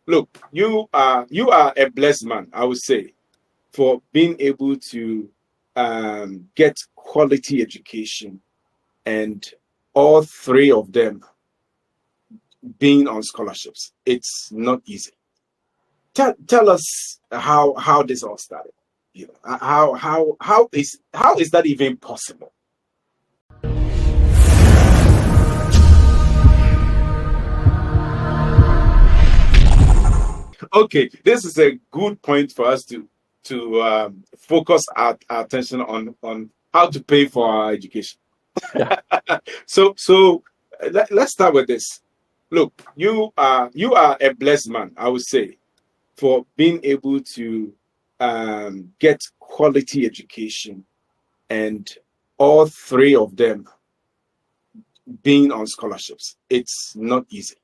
Look, you are a blessed man, I would say, for being able to get quality education, and all three of them being on scholarships. It's not easy. Tell us how this all started. How is that even possible? Okay, this is a good point for us to focus our attention on how to pay for our education. Yeah. Let's start with this. Look, you are a blessed man, I would say, for being able to get quality education, and all three of them being on scholarships. It's not easy.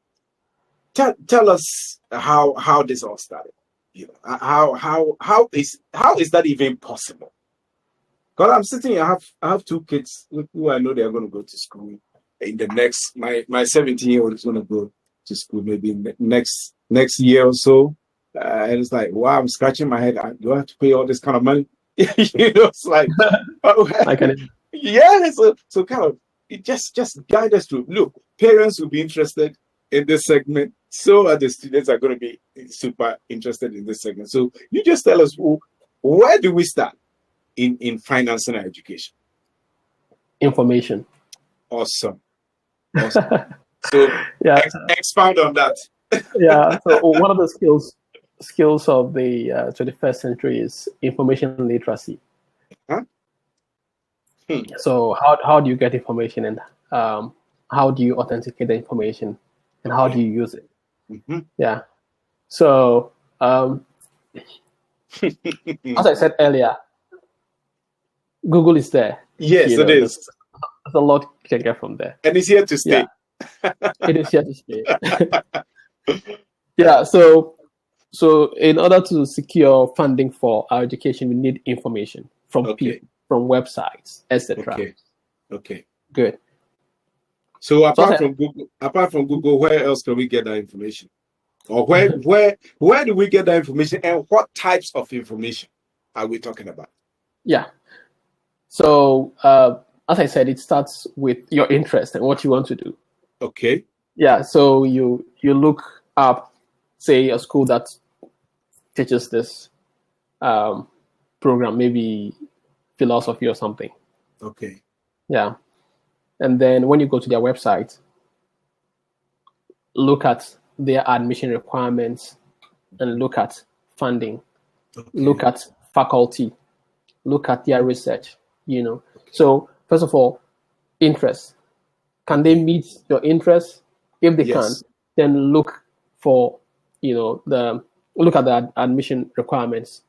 Tell us how this all started. How is that even possible? Because I'm sitting here, I have two kids who I know they are going to go to school in the next. My 17-year-old is going to go to school maybe in the next year or so. And it's like, wow, I'm scratching my head. Do I have to pay all this kind of money? It's like, I can. yeah. So kind of, it just guide us through. Look, parents will be interested in this segment. So are the students are going to be super interested in this segment. So you just tell us, where do we start in financing our education? Information. Awesome. So Yeah. Expound on that. Yeah. So one of the skills of the 21st century is information literacy. Huh? So how do you get information, and how do you authenticate the information, and how do you use it? Mm-hmm. Yeah. So as I said earlier, Google is there. Yes, it is. There's a lot you can get from there. And it's here to stay. Yeah. It is here to stay. Yeah. So in order to secure funding for our education, we need information from people, from websites, etc. Okay. Good. So apart from Google, where else can we get that information? Or where do we get that information, and what types of information are we talking about? Yeah. So as I said, it starts with your interest and what you want to do. Okay. Yeah. So you look up, say, a school that teaches this program, maybe philosophy or something. Okay. Yeah. And then when you go to their website, look at their admission requirements and look at funding, look at faculty, look at their research, So first of all, interest. Can they meet your interest? If they can, then look for, look at the admission requirements.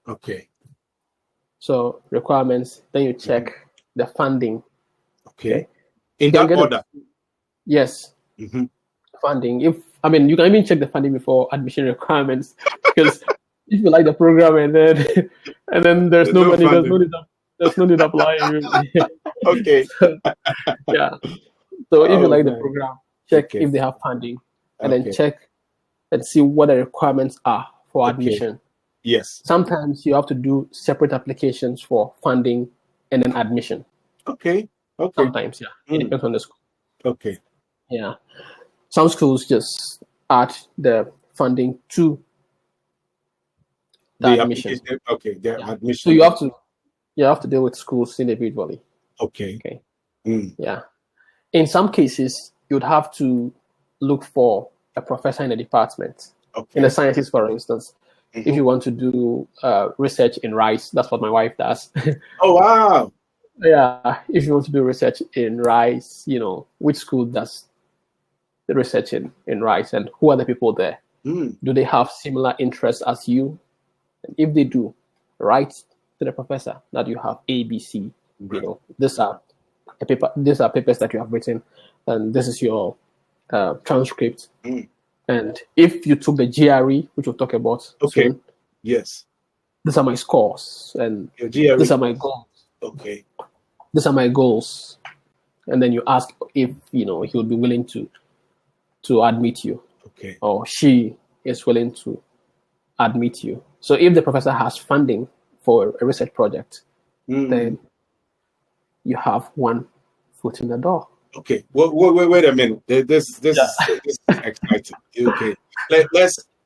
Okay. So requirements, then you check the funding. Okay. In that order? Yes. Mm-hmm. Funding. You can even check the funding before admission requirements, because if you like the program and then there's no money, there's no need to apply. Okay. Yeah. So if you like the program, check if they have funding, and then check and see what the requirements are for admission. Yes. Sometimes you have to do separate applications for funding and then admission. Okay. Sometimes, yeah. It depends on the school. Okay. Yeah. Some schools just add the funding to the admission. Admission. So you have to deal with schools individually. Okay. Yeah. In some cases, you'd have to look for a professor in a department. In the sciences, for instance. If you want to do research in rice, that's what my wife does. Oh, wow. Yeah. If you want to do research in rice, which school does the research in rice, and who are the people there? Do they have similar interests as you? And if they do, write to the professor that you have ABC. These are papers that you have written, and this is your transcript. And if you took the GRE, which we'll talk about soon, yes, these are my scores, and these are my goals. Okay, these are my goals. And then you ask if he would be willing to admit you, or she, is willing to admit you. So if the professor has funding for a research project, then you have one foot in the door. Okay, wait a minute. This is exciting. Okay,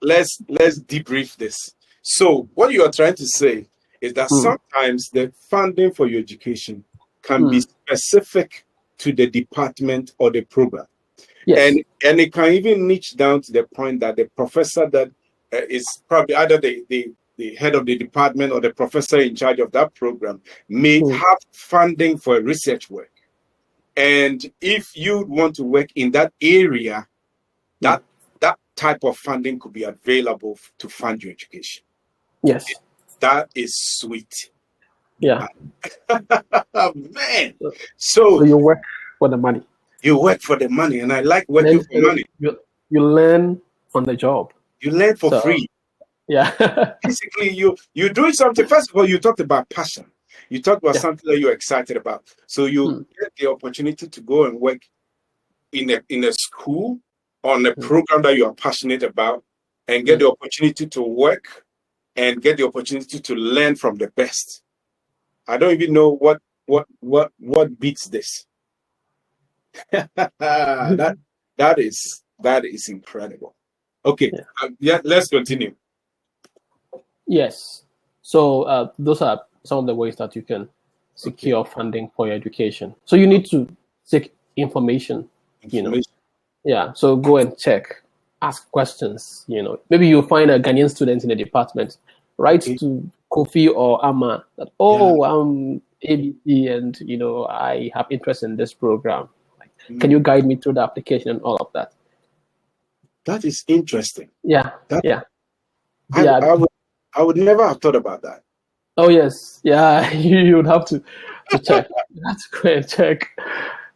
let's debrief this. So what you are trying to say is that sometimes the funding for your education can be specific to the department or the program. Yes. And it can even niche down to the point that the professor that is probably either the head of the department or the professor in charge of that program may have funding for research work. And if you want to work in that area, that type of funding could be available to fund your education. Yes. That is sweet. Yeah. Man. So you work for the money. You work for the money, and I like working for money. You learn on the job. You learn for free. Yeah. Basically, you're doing something. First of all, you talked about passion. You talked about something that you're excited about. So you get the opportunity to go and work in a school on a program that you are passionate about, and get the opportunity to work and get the opportunity to learn from the best. I don't even know what beats this. that is incredible. Okay, let's continue. Yes. So those are some of the ways that you can secure funding for your education. So you need to seek information. You know. Yeah. So go and check, ask questions. You know, maybe you'll find a Ghanaian student in the department. Write to Kofi or Amma that I'm ABC and I have interest in this program. Can you guide me through the application and all of that? That is interesting. Yeah. I would never have thought about that. Oh yes, yeah. You would have to check. That's great. Check.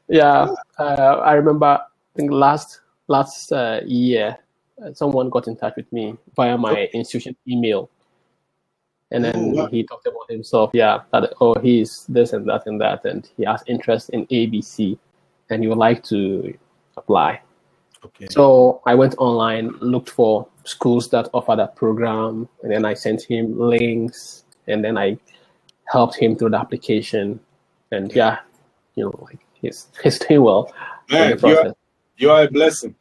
Yeah, I remember. I think last year, someone got in touch with me via my institution email, and then he talked about himself. Yeah, that he's this and that and that, and he has interest in ABC, and he would like to apply. Okay. So I went online, looked for schools that offer that program, and then I sent him links, and then I helped him through the application. And he's doing well. Man, you are a blessing.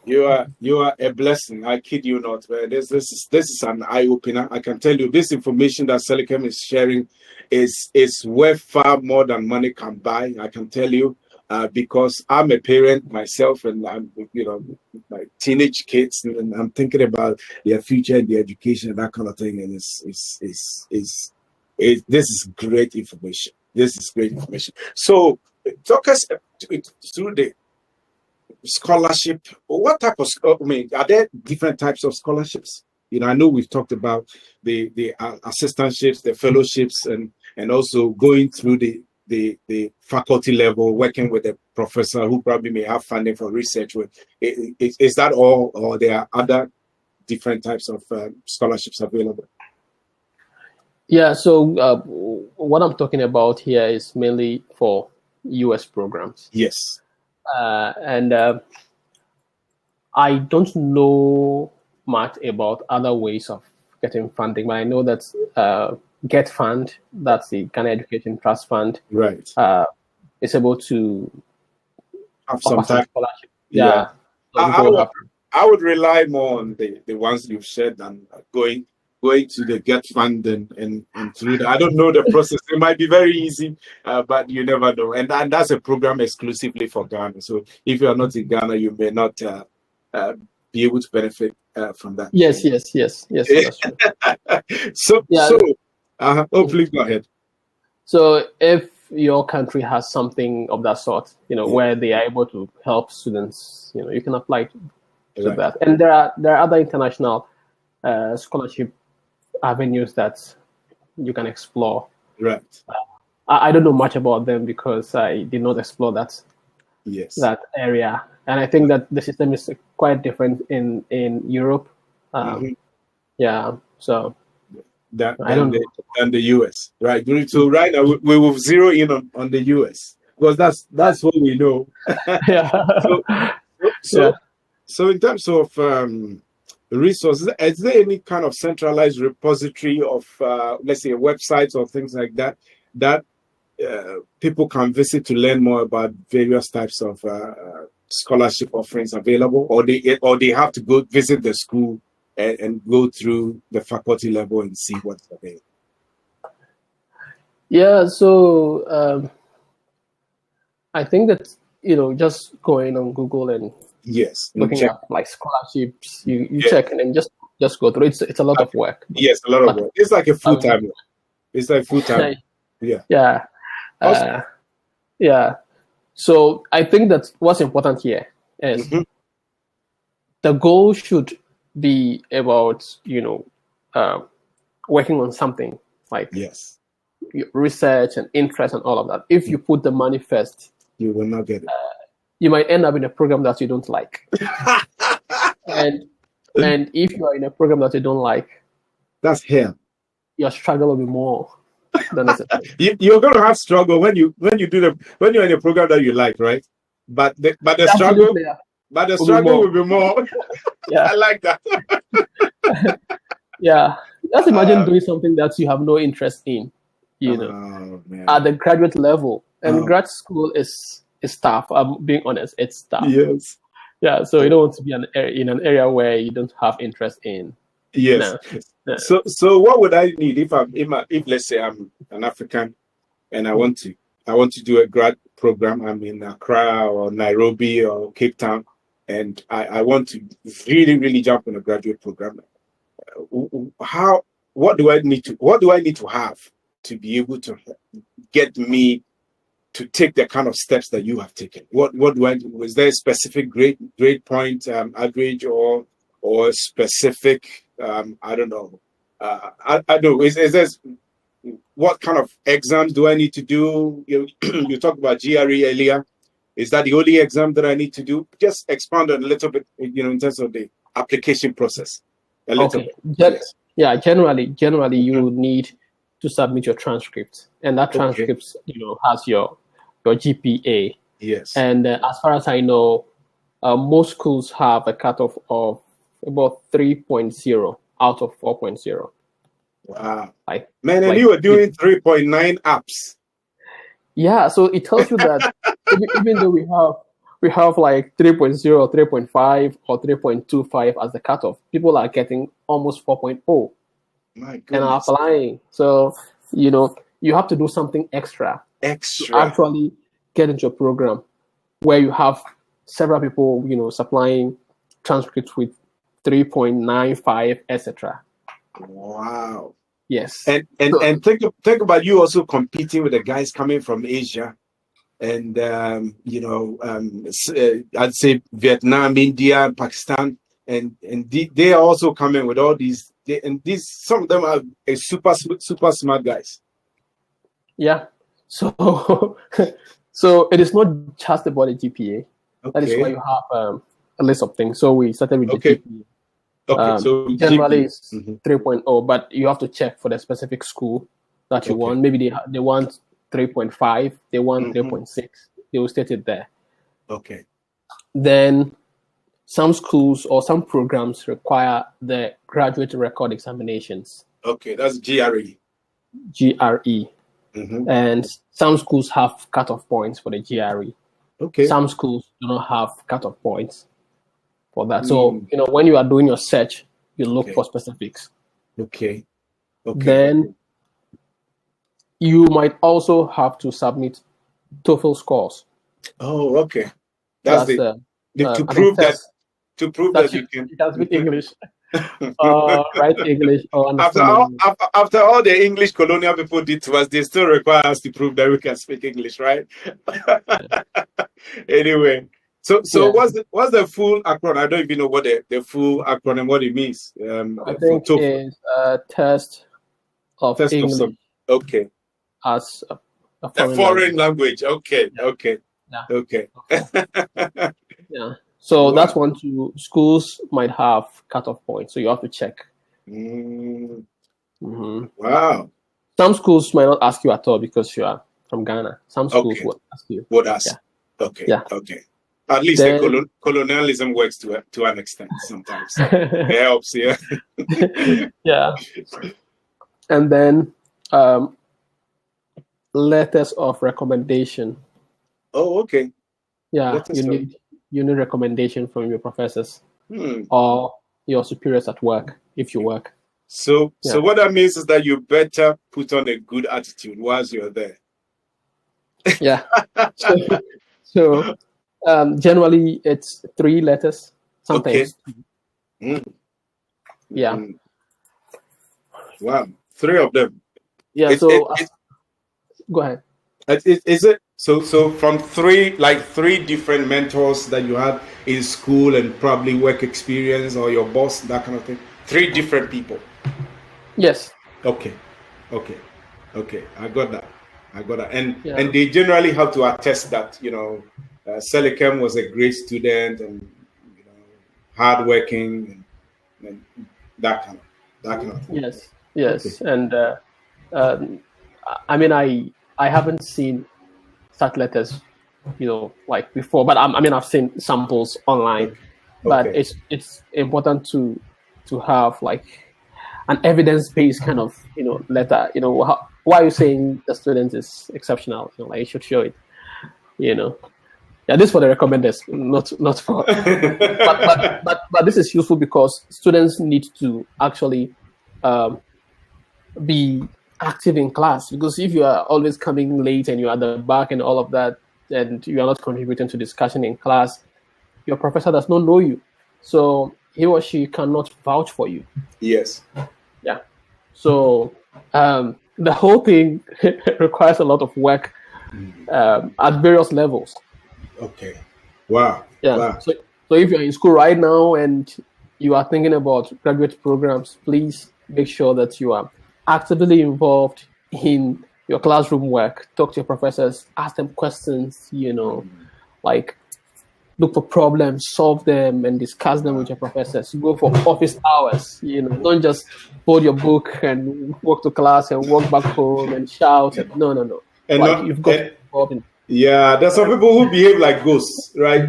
You are a blessing. I kid you not, man. This is an eye opener. I can tell you, this information that Selikem is sharing is worth far more than money can buy. I can tell you. Because I'm a parent myself, and I'm, my teenage kids, and I'm thinking about their future and their education and that kind of thing. And this is great information. This is great information. So, talk us through the scholarship. What type of? Are there different types of scholarships? I know we've talked about the assistantships, the fellowships, and also going through the faculty level, working with a professor who probably may have funding for research. Is that all, or there are other different types of scholarships available? Yeah, so what I'm talking about here is mainly for US programs. Yes. And I don't know much about other ways of getting funding, but I know that Get Fund, that's the Ghana Education Trust Fund, right? Is able to have some type of scholarship. Yeah. I would rely more on the ones you've shared than going to the Get Fund and through that. I don't know the process. It might be very easy, but you never know. And that's a program exclusively for Ghana. So if you are not in Ghana, you may not be able to benefit from that. Yes. That's true. So, please go ahead. So if your country has something of that sort, where they are able to help students, you can apply to that. And there are other international scholarship avenues that you can explore. Right. I don't know much about them because I did not explore that area, and I think that the system is quite different in Europe. Yeah. So. Than the US, right? So right now we will zero in on the US because that's what we know. Yeah. So in terms of resources. Is there any kind of centralized repository of, let's say, websites or things like that that people can visit to learn more about various types of scholarship offerings available, or they have to go visit the school and go through the faculty level and see what's available? Yeah, so I think that just going on Google and looking at like scholarships, you check and then just go through. It's a lot of work. Yes, a lot of work. It's like a full time. It's like full time. Yeah. Yeah. So I think that what's important here is the goal should be about working on something like research and interest and all of that. If you put the money first, you will not get it. You might end up in a program that you don't like. and if you are in a program that you don't like, that's hell. Your struggle will be more than necessary. You're going to have struggle when you're in a program that you like, right? But the struggle will be more. Yeah. I like that. Yeah. Just imagine doing something that you have no interest in, at the graduate level. And grad school is tough. I'm being honest, it's tough. Yes. Yeah. So you don't want to be in an area where you don't have interest in. Yes. No. So what would I need if let's say I'm an African and I want to do a grad program? I'm in Accra or Nairobi or Cape Town, and I want to really, really jump on a graduate program. What do I need to have to be able to get me to take the kind of steps that you have taken? What do I do? Is there a specific grade point average or specific I don't know. I don't know. Is there, what kind of exams do I need to do? You talked about GRE earlier. Is that the only exam that I need to do? Just expand on a little bit, in terms of the application process. A little bit. Yeah, generally you need to submit your transcript, and that transcript, has your GPA. Yes. And as far as I know, most schools have a cutoff of about 3.0 out of 4.0. Wow. And you were doing 3.9 apps. Yeah, so it tells you that even though we have like 3.0, 3.5, or 3.25 as the cutoff, people are getting almost 4.0. My goodness. And are applying. So, you have to do something extra to actually get into a program where you have several people, supplying transcripts with 3.95, etc. Wow. Yes. And think about you also competing with the guys coming from Asia, and I'd say Vietnam, India, Pakistan, and they are also coming with all these. Some of them are super smart guys. Yeah. So it is not just about the GPA. Okay. That is why you have a list of things. So we started with the GPA. Okay, so generally it's 3.0, but you have to check for the specific school that you want. Maybe they want 3.5, they want 3.6. They will state it there. Okay. Then some schools or some programs require the graduate record examinations. Okay, that's GRE. GRE. And some schools have cutoff points for the GRE. Okay. Some schools do not have cutoff points for that. So, when you are doing your search, you look for specifics. Okay. Then you might also have to submit TOEFL scores. Oh, okay. That's to prove that you can. It has been English. Write English or understand. After all the English colonial people did to us, they still require us to prove that we can speak English, right? Anyway. So what's the full acronym? I don't even know what the full acronym, what it means. I think it's a test of English. Okay. As a foreign language. Okay. Yeah. Okay. Yeah. Okay. Yeah. So that's one too. Schools might have cutoff points, so you have to check. Wow. Some schools might not ask you at all because you are from Ghana. Some schools would ask you. Would ask. Yeah. Okay. Yeah. Okay. At least the Then, colonialism works to an extent sometimes. It helps, yeah. yeah. And then letters of recommendation. Oh, okay. Yeah, you need recommendation from your professors or your superiors at work if you work. So what that means is that you better put on a good attitude whilst you're there. Yeah. So generally it's 3 letters, sometimes. Okay. Yeah. Wow, 3 of them. Yeah. Go ahead. Is it so from 3 different mentors that you had in school and probably work experience or your boss, that kind of thing? 3 different people. Yes. Okay. I got that. And they generally have to attest that Selikem was a great student and hardworking and that kind of thing. Yes. Okay. And I mean, I haven't seen such letters, like before, but I've seen samples online. Okay. But it's important to have like an evidence-based kind of letter. Why are you saying the student is exceptional? Like you should show it. Yeah, this is for the recommenders, not for. but this is useful because students need to actually be active in class, because if you are always coming late and you're at the back and all of that, and you are not contributing to discussion in class, your professor does not know you, so he or she cannot vouch for you. Yes. Yeah. So the whole thing requires a lot of work at various levels. Okay. Wow. Yeah. Wow. So if you're in school right now and you are thinking about graduate programs, please make sure that you are actively involved in your classroom work. Talk to your professors, ask them questions, like look for problems, solve them, and discuss them with your professors. Go for office hours. Don't just hold your book and walk to class and walk back home and shout. No. And you've got to be involved in. Yeah, there's some people who behave like ghosts, right?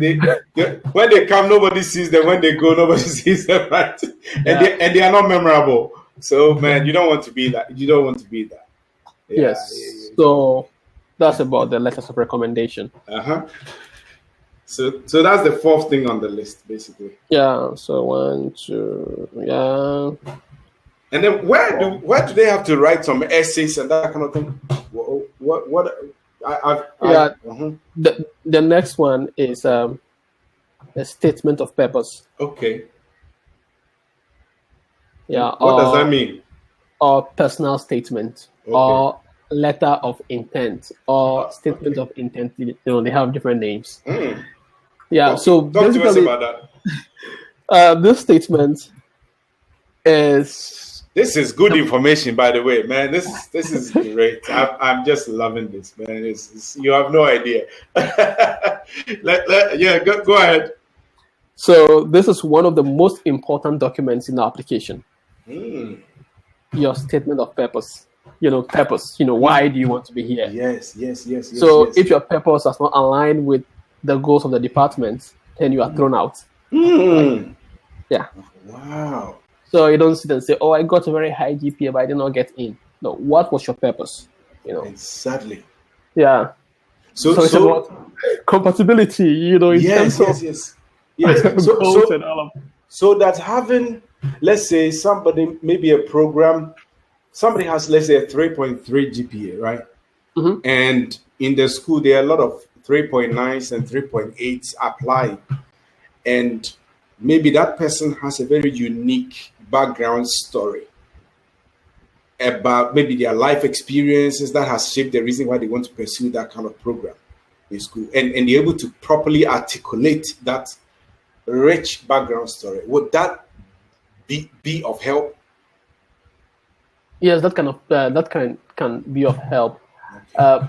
When they come, nobody sees them. When they go, nobody sees them, right? And they are not memorable. So, man, you don't want to be that. You don't want to be that. Yeah, yes. So that's about the letters of recommendation. So that's the 4th thing on the list, basically. Yeah. So 1, 2, yeah. And then where do they have to write some essays and that kind of thing? What? The next one is a statement of purpose. Okay. Yeah. What does that mean? Or personal statement, or letter of intent, or statement of intent. They have different names. Yeah. So talk to us about that. This statement is. This is good information, by the way, man. This is great. I'm just loving this, man. You have no idea. Go ahead. So this is one of the most important documents in the application. Your statement of purpose. Purpose. Why do you want to be here? Yes. So if your purpose does not align with the goals of the department, then you are thrown out. Yeah. Wow. So you don't sit and say, "Oh, I got a very high GPA, but I did not get in." No, what was your purpose? Exactly. Yeah. So it's about compatibility, in terms of yes. goals and all of that. So that having, let's say, somebody, maybe a program, somebody has, let's say, a 3.3 GPA, right? Mm-hmm. And in the school, there are a lot of 3.9s and 3.8s applying. And maybe that person has a very unique background story about maybe their life experiences that has shaped the reason why they want to pursue that kind of program in school, and they're able to properly articulate that rich background story. Would that be of help? Yes, that can be of help,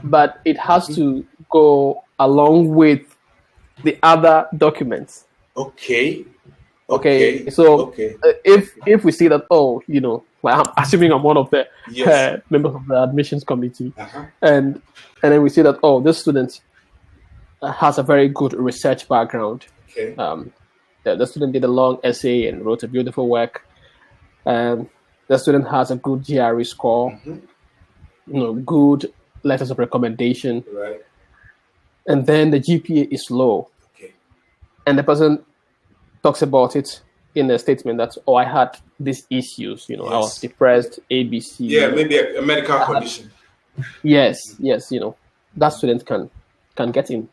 but it has to go along with the other documents. Okay. So if we see that, I'm assuming I'm one of the members of the admissions committee, and then we see that, this student has a very good research background. Okay. The student did a long essay and wrote a beautiful work. The student has a good GRE score, good letters of recommendation. Right. And then the GPA is low. Okay. And the person talks about it in a statement that, I had these issues, I was depressed, ABC. Yeah, maybe a medical condition. Yes, that student can get in.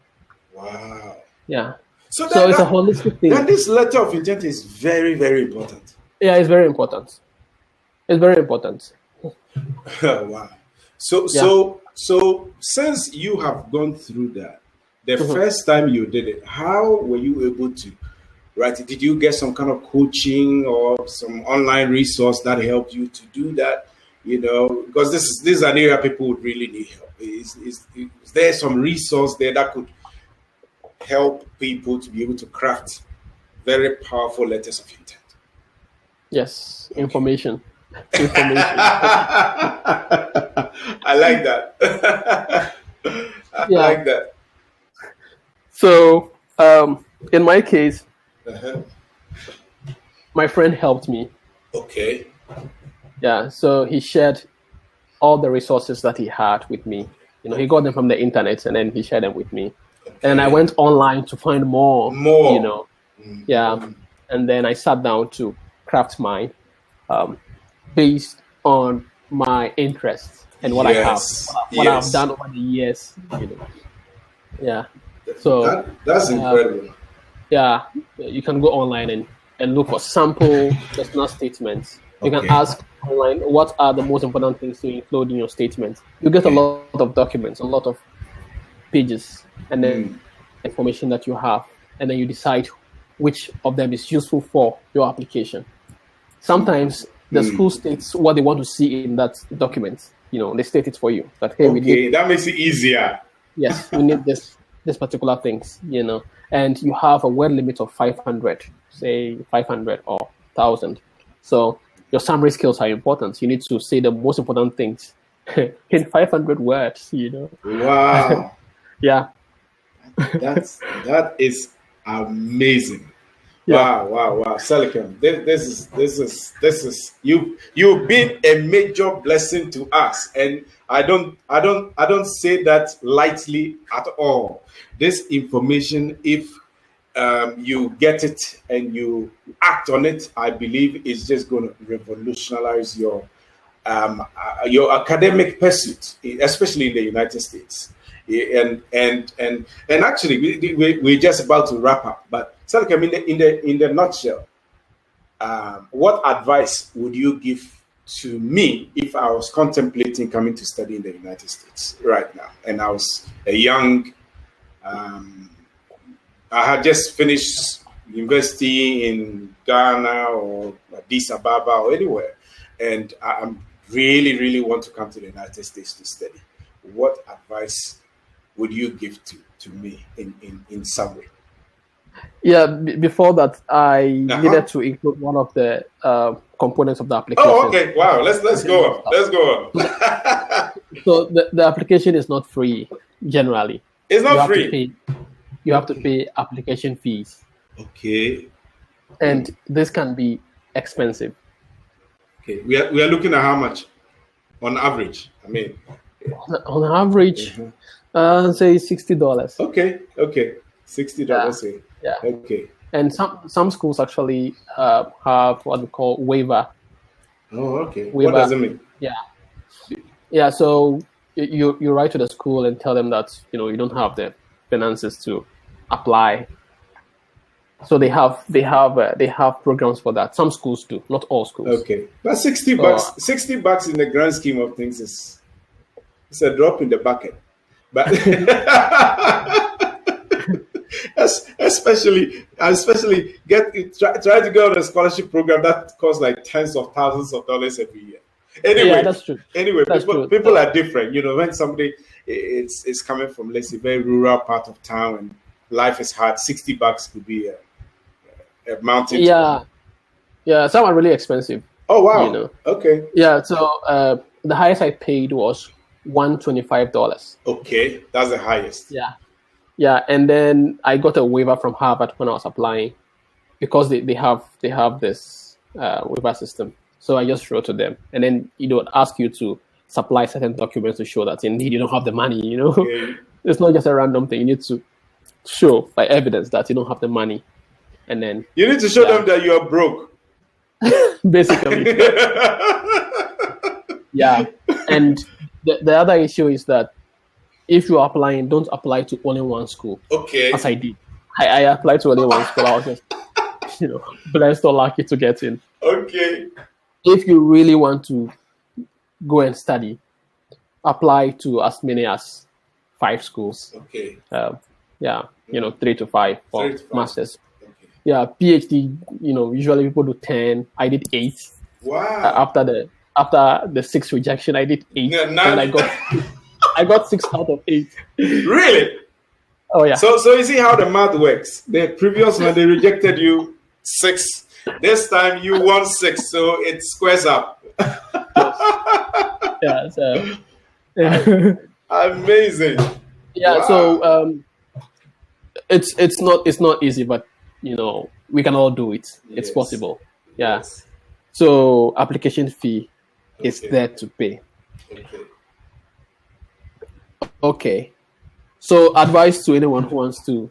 Wow. Yeah. So it's a holistic thing. Then this letter of intent is very, very important. Yeah, it's very important. It's very important. Wow. So since you have gone through that, the first time you did it, how were you able to write it? Did you get some kind of coaching or some online resource that helped you to do that? Because this is an area people would really need help. Is there some resource there that could help people to be able to craft very powerful letters of intent? Yes, information. I like that. I like that. So, in my case, my friend helped me. Okay. Yeah, so he shared all the resources that he had with me. He got them from the internet and then he shared them with me. Okay. And I went online to find more. Yeah. And then I sat down to craft mine based on my interests and what I have, what I've done over the years. Yeah. So that's incredible. Yeah, you can go online and look for sample personal statements. You can ask online, what are the most important things to include in your statement? You get a lot of documents, a lot of pages, and then information that you have, and then you decide which of them is useful for your application. Sometimes the school states what they want to see in that document. They state it for you. That hey, we need, that makes it easier. Yes, we need this particular things. And you have a word limit of 500, say 500 or 1,000. So your summary skills are important. You need to say the most important things in 500 words. Wow. Yeah. That is amazing. Yeah. Wow. Selikem, this is you've been a major blessing to us, and I don't say that lightly at all. This information, if you get it and you act on it, I believe is just going to revolutionize your academic pursuit, especially in the United States. And actually, we're just about to wrap up. But Selikem, in the nutshell, what advice would you give to me if I was contemplating coming to study in the United States right now, and I was a young, I had just finished university in Ghana or Addis Ababa or anywhere, and I really, really want to come to the United States to study. What advice would you give to me in summary? Yeah, before that, I needed to include one of the components of the application. Oh, okay. Wow. Let's go on. Let's go on. So the application is not free generally. It's not free. You have to pay application fees. Okay. And this can be expensive. Okay. We are looking at how much on average? I mean, on average, say $60. Okay. $60. Yeah. Okay. And some schools actually have what we call waiver. Oh, okay. Waiver. What does it mean? Yeah. So you write to the school and tell them that you don't have the finances to apply. So they have programs for that. Some schools do, not all schools. Okay, but $60, $60 in the grand scheme of things it's a drop in the bucket. But especially try to go on a scholarship program that costs like tens of thousands of dollars every year. Anyway, yeah, that's true. Anyway, people are different. When somebody is coming from, let's say, very rural part of town and life is hard, $60 could be a mountain. Yeah. Some are really expensive. Oh wow. Okay. Yeah. So the highest I paid was $125. Okay, that's the highest. Yeah, and then I got a waiver from Harvard when I was applying because they have this waiver system. So I just wrote to them, and then would ask you to supply certain documents to show that indeed you don't have the money. Okay. It's not just a random thing. You need to show by evidence that you don't have the money, and then you need to show them that you are broke. Basically. Yeah, and the other issue is that if you're applying, don't apply to only one school. Okay. As I did. I applied to only one school. I was just, blessed or lucky to get in. Okay. If you really want to go and study, apply to as many as 5 schools. Okay. 3 to 5 for 3 to 5. masters. Okay. Yeah, PhD, usually people do 10. I did 8. Wow. After the 6th rejection, I did 8. Yeah, and I got 6 out of 8. Really? Oh yeah. So you see how the math works. The previous one they rejected you 6. This time you won 6, so it squares up. Yes. Yeah. Amazing. Yeah. Wow. So it's not easy, but we can all do it. It's Yes. possible. Yeah. Yes. So application fee is there to pay. Okay. So advice to anyone who wants to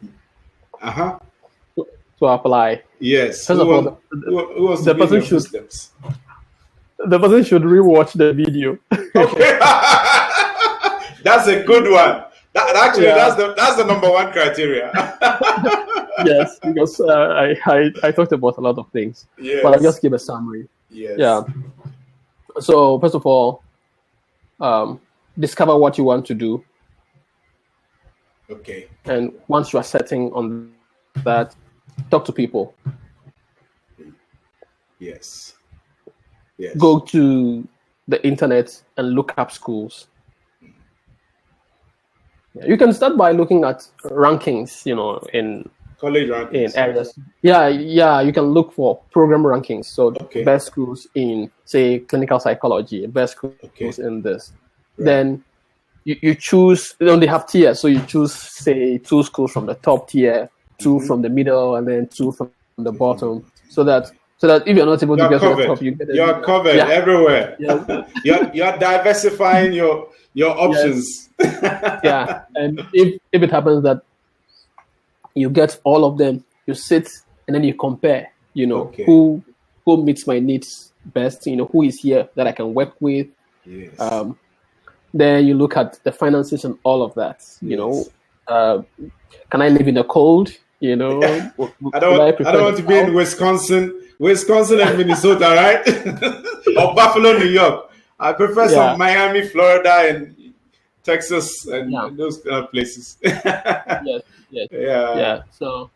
apply. Yes. First of all, the person should rewatch the video. Okay. That's a good one. That's the number 1 criteria. Yes, because I talked about a lot of things. Yes. But I'll just give a summary. Yes. Yeah. So first of all, discover what you want to do. Okay. And once you are setting on that, talk to people. Yes. Yes. Go to the internet and look up schools. You can start by looking at rankings, in college rankings. In areas. Yeah, you can look for program rankings. So best schools in, say, clinical psychology, best schools in this. Right. Then you choose, they have tiers. So you choose, say, 2 schools from the top tier, 2 from the middle, and then 2 from the bottom. So that if you're not able to get to the top, you get You're covered everywhere. Yeah. you're diversifying your options. Yes. Yeah. And if it happens that you get all of them, you sit and then you compare, who meets my needs best, who is here that I can work with. Yes. Then you look at the finances and all of that. Can I live in the cold? I don't want to be in Wisconsin and Minnesota, right? Or Buffalo, New York. I prefer some Miami, Florida, and Texas, and those kind of places. Yes. Yeah. So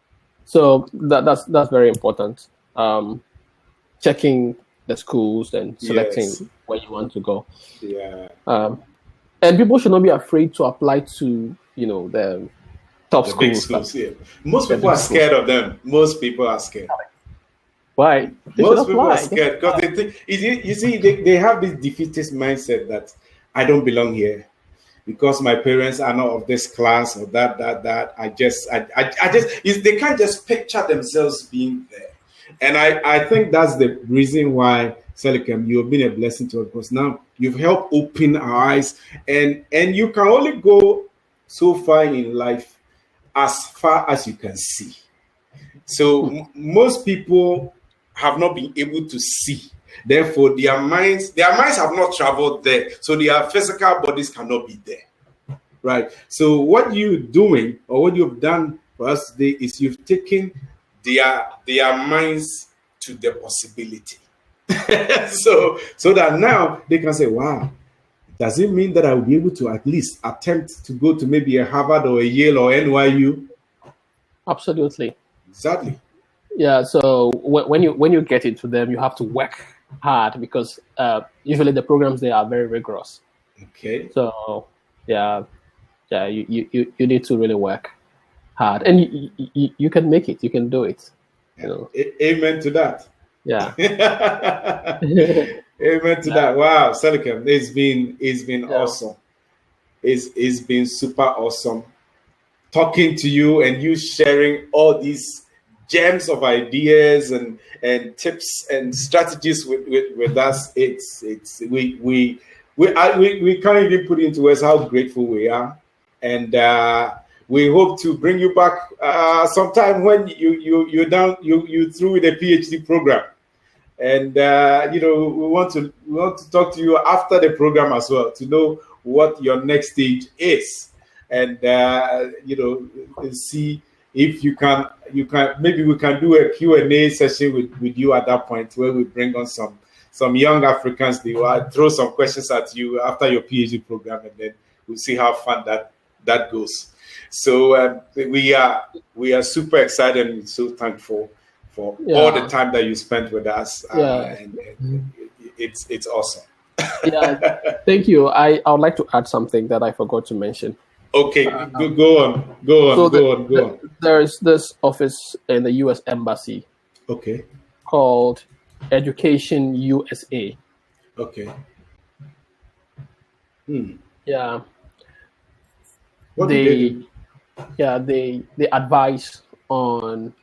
that's very important. Checking the schools and selecting where you want to go. Yeah. And people should not be afraid to apply to the top schools. Big schools. Yeah. Most people are scared of them. Most people are scared. Why? Most people are scared because they think. You see, they have this defeatist mindset that I don't belong here because my parents are not of this class or that. They can't just picture themselves being there. And I think that's the reason why, Selikem, you've been a blessing to us because now you've helped open our eyes, and you can only go so far in life as far as you can see. So most people have not been able to see. Therefore, their minds have not traveled there. So their physical bodies cannot be there. Right. So what you're doing or what you've done for us today is you've taken their minds to the possibility. so that now they can say, wow, does it mean that I will be able to at least attempt to go to maybe a Harvard or a Yale or NYU? Absolutely. Exactly. Yeah. So when you get into them, you have to work hard because usually the programs there are very rigorous. Okay. So you need to really work hard, and you can make it. You can do it. Amen to that. Yeah. Amen to that. Wow, Selikem, it's been awesome. It's been super awesome talking to you and you sharing all these gems of ideas and tips and strategies with us. We can't even put into words how grateful we are, and we hope to bring you back sometime when you're through with the PhD program. And we want to talk to you after the program as well to know what your next stage is, and see if you can maybe we can do a Q&A session with you at that point where we bring on some young Africans. They will throw some questions at you after your PhD program, and then we'll see how fun that goes. So we are super excited and so thankful for all the time that you spent with us. And it's awesome. Thank you. I would like to add something that I forgot to mention. Okay, go on. There's this office in the U.S. Embassy. Okay. Called Education USA. Okay. Yeah. What do they do? Yeah, they advise on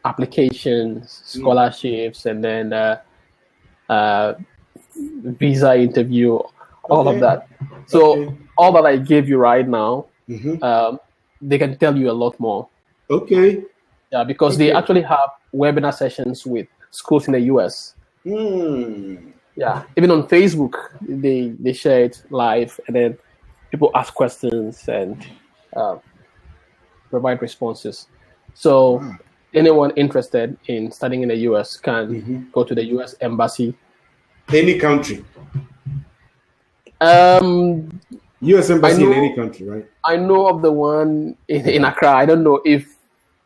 applications, scholarships, and then visa interview, all of that. So all that I gave you right now, they can tell you a lot more. Okay. Yeah, because they actually have webinar sessions with schools in the US. Yeah, even on Facebook, they share it live, and then people ask questions and provide responses. So anyone interested in studying in the US can go to the US Embassy. Any country? US Embassy in any country, right? I know of the one in Accra. I don't know if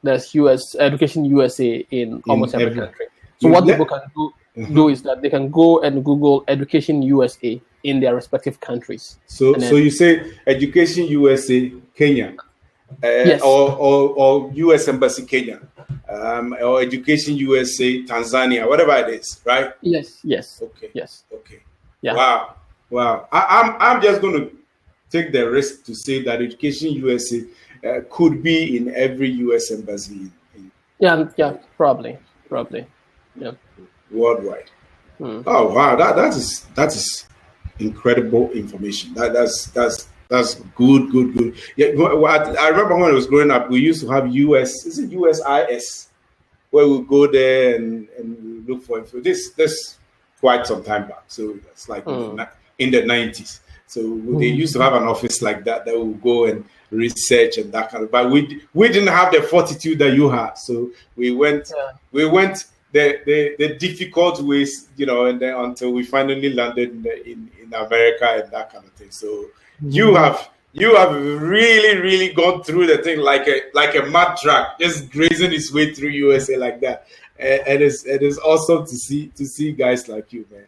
there's US Education USA in almost every country. So what people can do is that they can go and Google Education USA in their respective countries. So you say Education USA Kenya, yes. or US Embassy Kenya, or Education USA Tanzania, whatever it is, right? Yes. Okay. Yes. Okay. Yeah. Wow. I'm just going to take the risk to say that Education USA could be in every US embassy. Yeah, probably. Yeah. Worldwide. Oh wow, that is incredible information. That's good. Yeah, I remember when I was growing up, we used to have USIS, where we go there and look for info. This quite some time back, so it's like in the 90s. So they used to have an office like that will go and research and that kind of. But we didn't have the fortitude that you had, so we went the difficult ways, and then until we finally landed in America and that kind of thing. So you have really gone through the thing like a mud truck, just grazing its way through USA like that, and it is awesome to see guys like you, man.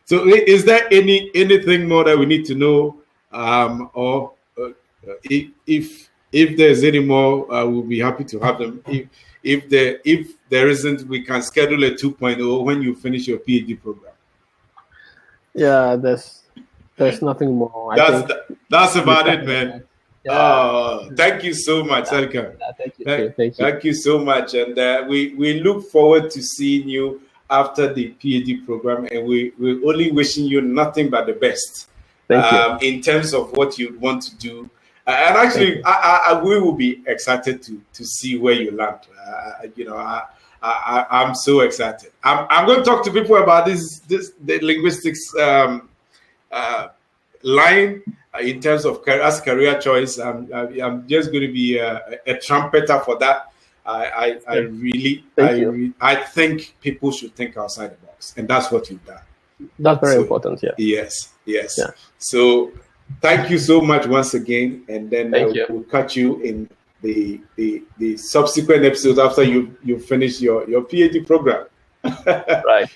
So is there anything more that we need to know, or if there's any more, we'll be happy to have them. If there isn't, we can schedule a 2.0 when you finish your PhD program. Yeah, there's nothing more. That's about it, man. Yeah. Thank you so much, Selikem. Thank you so much, and we look forward to seeing you after the PhD program, and we're only wishing you nothing but the best. Thank you. In terms of what you want to do. And actually, we will be excited to see where you land. I'm so excited. I'm going to talk to people about the linguistics line in terms of as career choice. I'm just going to be a trumpeter for that. I think people should think outside the box, and that's what you've done. That's very important. Yeah. Yes. Yeah. So. Thank you so much once again, and then we'll catch you in the subsequent episodes after you finish your PhD program. Right.